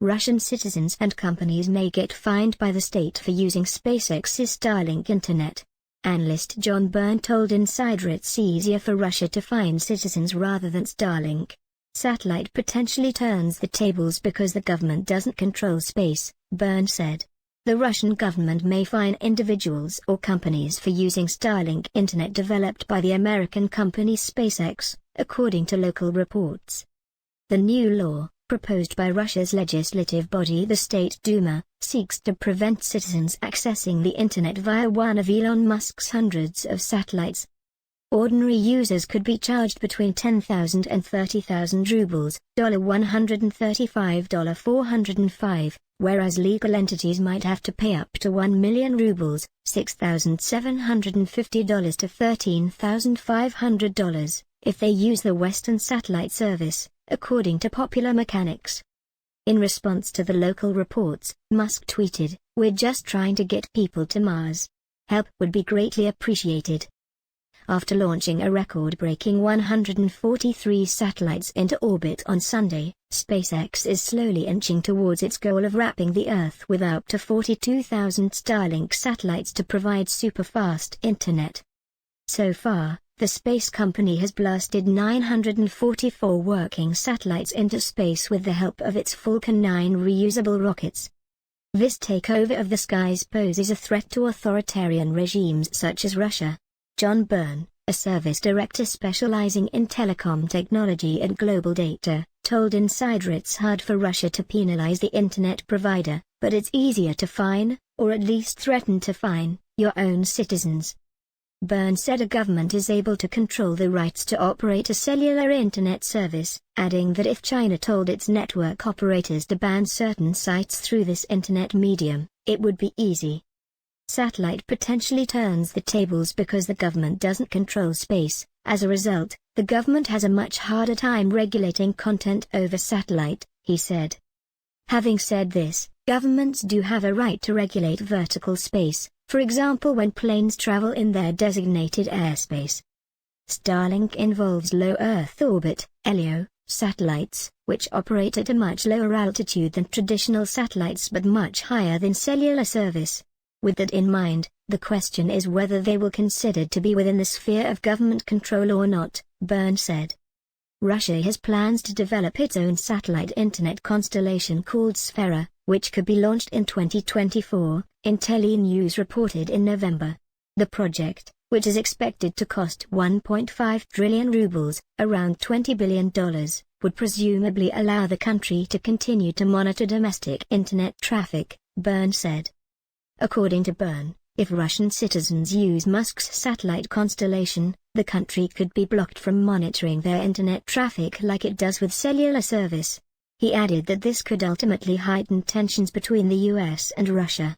Russian citizens and companies may get fined by the state for using SpaceX's Starlink internet. Analyst John Byrne told Insider it's easier for Russia to fine citizens rather than Starlink. Satellite potentially turns the tables because the government doesn't control space, Byrne said. The Russian government may fine individuals or companies for using Starlink internet developed by the American company SpaceX, according to local reports. The new law, proposed by Russia's legislative body the State Duma, seeks to prevent citizens accessing the internet via one of Elon Musk's hundreds of satellites. Ordinary users could be charged between 10,000 and 30,000 rubles, $135 405, whereas legal entities might have to pay up to 1 million rubles, $6,750 to $13,500, if they use the Western satellite service, according to Popular Mechanics. In response to the local reports, Musk tweeted, "We're just trying to get people to Mars. Help would be greatly appreciated." After launching a record-breaking 143 satellites into orbit on Sunday, SpaceX is slowly inching towards its goal of wrapping the Earth with up to 42,000 Starlink satellites to provide super-fast internet. So far, the space company has blasted 944 working satellites into space with the help of its Falcon 9 reusable rockets. This takeover of the skies poses a threat to authoritarian regimes such as Russia. John Byrne, a service director specializing in telecom technology and global data, told Insider it's hard for Russia to penalize the internet provider, but it's easier to fine, or at least threaten to fine, your own citizens. Byrne said a government is able to control the rights to operate a cellular internet service, adding that if China told its network operators to ban certain sites through this internet medium, it would be easy. Satellite potentially turns the tables because the government doesn't control space. As a result, the government has a much harder time regulating content over satellite, he said. Having said this, governments do have a right to regulate vertical space, for example when planes travel in their designated airspace. Starlink involves low Earth orbit, LEO, satellites, which operate at a much lower altitude than traditional satellites but much higher than cellular service. With that in mind, the question is whether they will considered to be within the sphere of government control or not, Byrne said. Russia has plans to develop its own satellite internet constellation called Sfera, which could be launched in 2024, IntelliNews reported in November. The project, which is expected to cost 1.5 trillion rubles, around $20 billion, would presumably allow the country to continue to monitor domestic internet traffic, Byrne said. According to Byrne, if Russian citizens use Musk's satellite constellation, the country could be blocked from monitoring their internet traffic like it does with cellular service. He added that this could ultimately heighten tensions between the US and Russia.